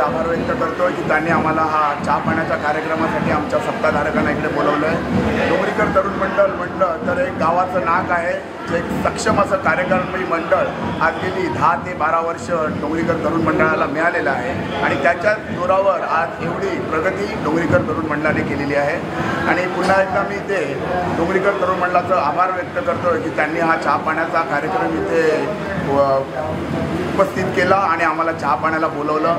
आभार व्यक्त करतो की त्यांनी आम्हाला हा चहा पाण्याच्या कार्यक्रमासाठी आमच्या सत्ताधारकांना इकडे बोलवलं आहे. डोंगरीकर तरुण मंडळ म्हटलं तर एक गावाचं नाक आहे, जे एक सक्षम असं कार्यकारी मंडळ आज गेली 10 ते 12 वर्ष डोंगरीकर तरुण मंडळाला मिळालेलं आहे आणि त्याच्या जोरावर आज एवढी प्रगती डोंगरीकर तरुण मंडळाने केलेली आहे. आणि पुन्हा एकदा मी ते डोंगरीकर तरुण मंडळाचं आभार व्यक्त करतो की त्यांनी हा चहा पाण्याचा कार्यक्रम इथे उपस्थित केला आणि आम्हाला चहा पाण्याला बोलवलं.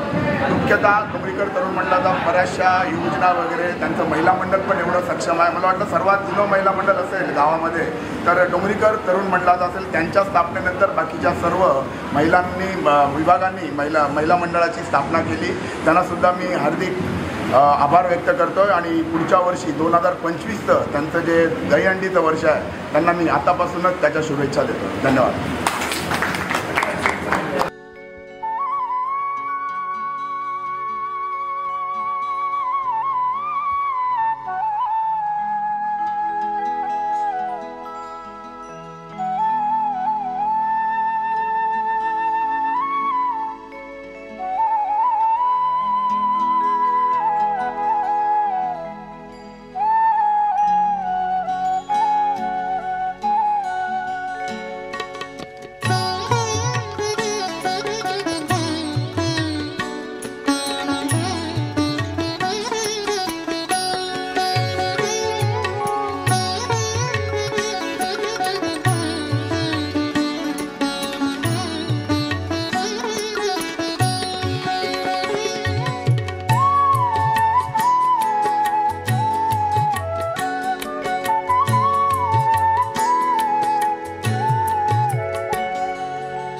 मुख्यतः डोंगरीकर तरुण मंडळाचा बऱ्याचशा योजना वगैरे त्यांचं महिला मंडळ पण एवढं सक्षम आहे. मला वाटतं सर्वात जुनं महिला मंडळ असेल गावामध्ये तर डोंगरीकर तरुण मंडळाचं असेल. त्यांच्या स्थापनेनंतर बाकीच्या सर्व महिलांनी विभागांनी महिला मंडळाची स्थापना केली. त्यांनासुद्धा मी हार्दिक आभार व्यक्त करतो आहे आणि पुढच्या वर्षी 2025चं त्यांचं जे दहीहंडीचं वर्ष आहे त्यांना मी आतापासूनच त्याच्या शुभेच्छा देतो. धन्यवाद.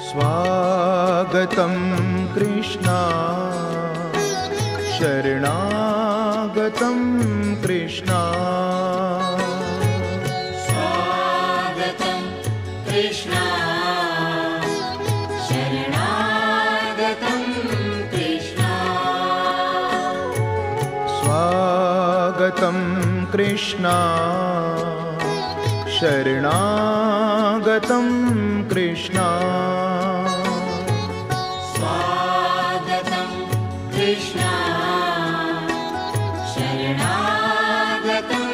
स्वागतं कृष्णा शरणागतं कृष्णा स्वागतं कृष्णा शरणागतं कृष्णा स्वागतं कृष्णा शरणागतं कृष्णा स्वागतं कृष्णा शरणागतं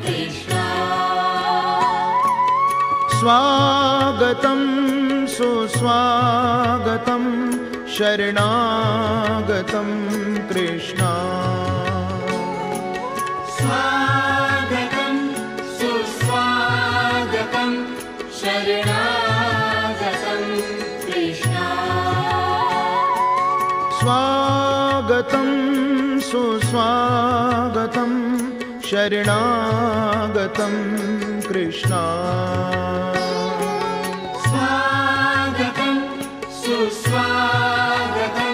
कृष्णा स्वागतं सुस्वागतं शरणागतं कृष्णा स्वागतं सुस्वागतं शरणागतं कृष्णा स्वागतं सुस्वागतं शरणागतं कृष्णा स्वागतं सुस्वागतं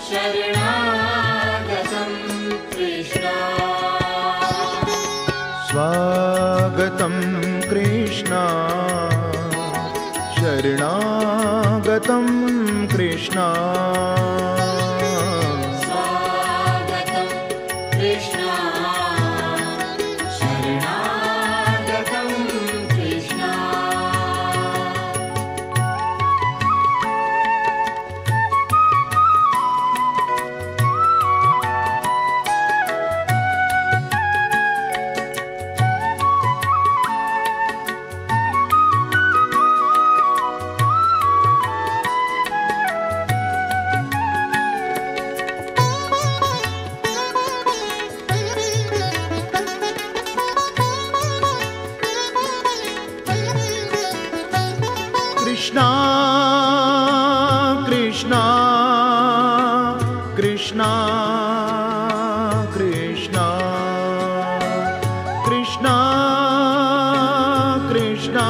शरणागतं कृष्णा स्वागतं कृष्णा शरणागतं कृष्णा स्वागतं कृष्णा शरणागतं कृष्णा कृष्णा कृष्णा कृष्णा कृष्णा कृष्णा कृष्णा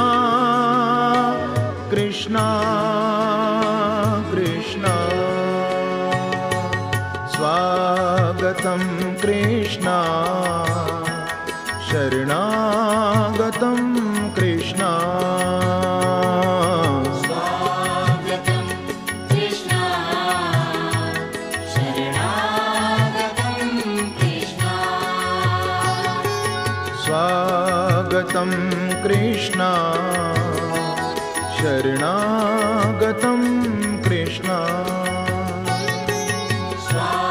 कृष्णा कृष्णा स्वागतं कृष्णा शरणागतं कृष्णा स्वागतं कृष्णा शरणागतं कृष्णा स्वागतं कृष्णा शरणागतं कृष्णा स्वागतं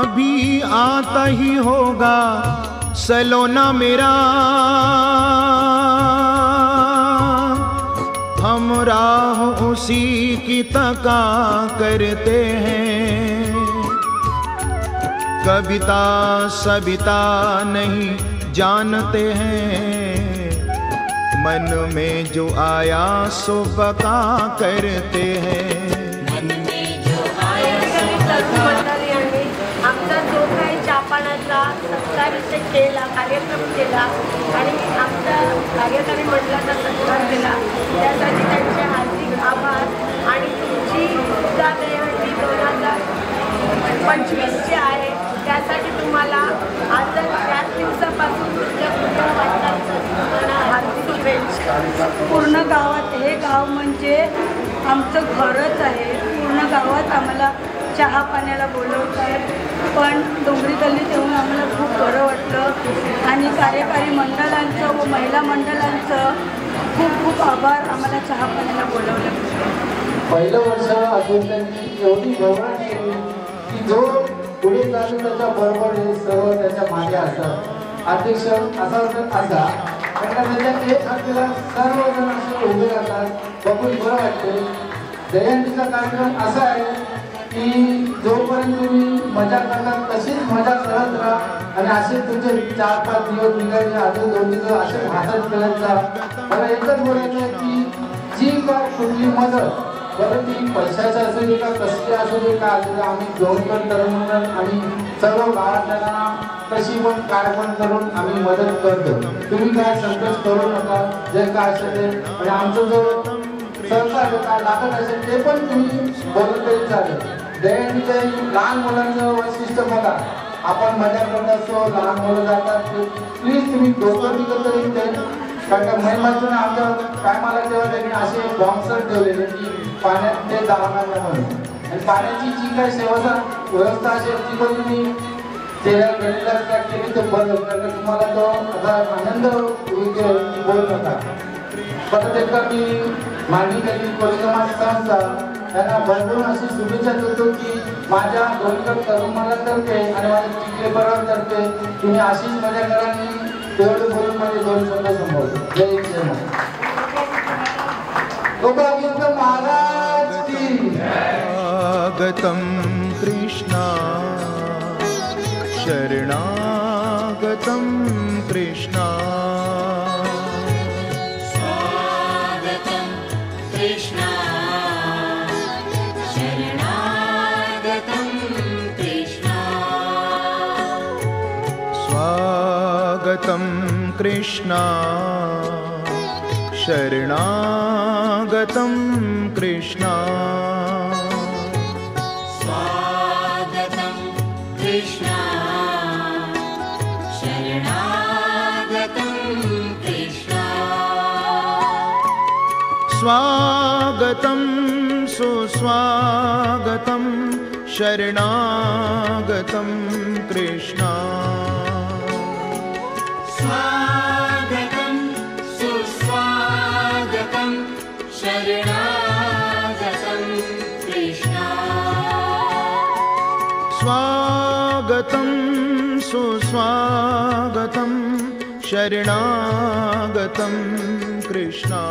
अभी आता ही होगा सलोना मेरा, हम राह उसी की तका करते हैं। कविता सविता नहीं जानते हैं, मन में जो आया सो बका करते हैं। मन में जो आया सो बका। आमचा जो काही चहापानाचा सत्कार इथे केला, कार्यक्रम केला आणि आमच्या कार्यकारी मंडळाचा सत्कार केला, त्यासाठी त्यांचे हार्दिक आभार. आणि तुमची सुद्धा दहीहंडी 2025ची आहे, त्यासाठी तुम्हाला आज याच दिवसापासून तुमच्या पुढच्या वाटचालीसाठी हार्दिक शुभेच्छा. पूर्ण गावात हे गाव म्हणजे आमचं घरच आहे. पूर्ण गावात आम्हाला चहा पाण्याला बोलवतात, पण डोंगरी गल्लीत येऊन आम्हाला खूप बरं वाटलं. आणि कार्यकारी मंडळांचं व महिला मंडळांचं खूप खूप आभार, आम्हाला चहा पाण्याला बोलवलं. पहिलं वर्ष अजून त्यांनी एवढी गौरव केली की जो पुढे चालू त्याच्या बरोबर हे सर्व त्याच्या मागे असतात. अध्यक्ष असा असा त्याच्यात एक आपल्याला सर्वजण असे उभे राहतात, बघून बरं वाटते. दहीहंडीचा कार्यक्रम असा आहे की जोपर्यंत तुम्ही मजा करतात तशीच मजा करत राहा आणि असे तुमचे 4-5 दिवस निघाले, अजून 2 दिवस असे भाषण करत जा. मला एकच बोलायचं आहे की जी काय कुठली मदत, बरं ती पैशाची असू दे का कसली असू दे का असू दे, आम्ही जोडकर तरुण मंडळ आणि सर्व गावातल्या कशी पण काय पण करून आम्ही मदत करतो. तुम्ही काय संकोच करू नका, जे काय असेल ते. आणि आमचं जो सहकार्य काय लागत असेल ते पण तुम्ही बोलत तरी चालेल. दहीहंडीच्या लहान मुलांचं वैशिष्ट्य बघा, आपण मजा करत असतो, लहान मुलं जातात, प्लीज तुम्ही डोकं तिकं तरी ते. कारण का महिन्यातून आमच्या टायमाला तेव्हा त्यांनी असे बॉम्बसर ठेवलेले की पाण्यात ते जाणार नाही म्हणून. आणि पाण्याची जी काही सेवा व्यवस्था असेल ती पण तुम्ही चेहऱ्याला केली तर बरं, कारण तुम्हाला तो असा आनंद बोलत होता. परत एकदा मी मागणी केली परिक्रमा संस्था त्यांना भरपूर अशी शुभेच्छा देतो की माझ्या डोंगर तरुणातर्फे आणि माझ्या चिखले बरोबरतर्फे तुम्ही अशीच मजा करा आणि तेवढं बोलून माझे 2 शब्द संभवतो. जय जय गोपालगोविंद महाराज की स्वागतं कृष्णा, शरणागतं कृष्णा. स्वागतं कृष्णा, शरणागतं कृष्णा. स्वागतं कृष्णा, शरणागतं कृष्णा. स्वागतं कृष्णा, शरणागतं कृष्णा. स्वागतं सुस्वागतं शरणागतं कृष्णा. स्वागतं सुस्वागतं शरणागतं कृष्णा. स्वागतं सुस्वागतं शरणागतं कृष्णा.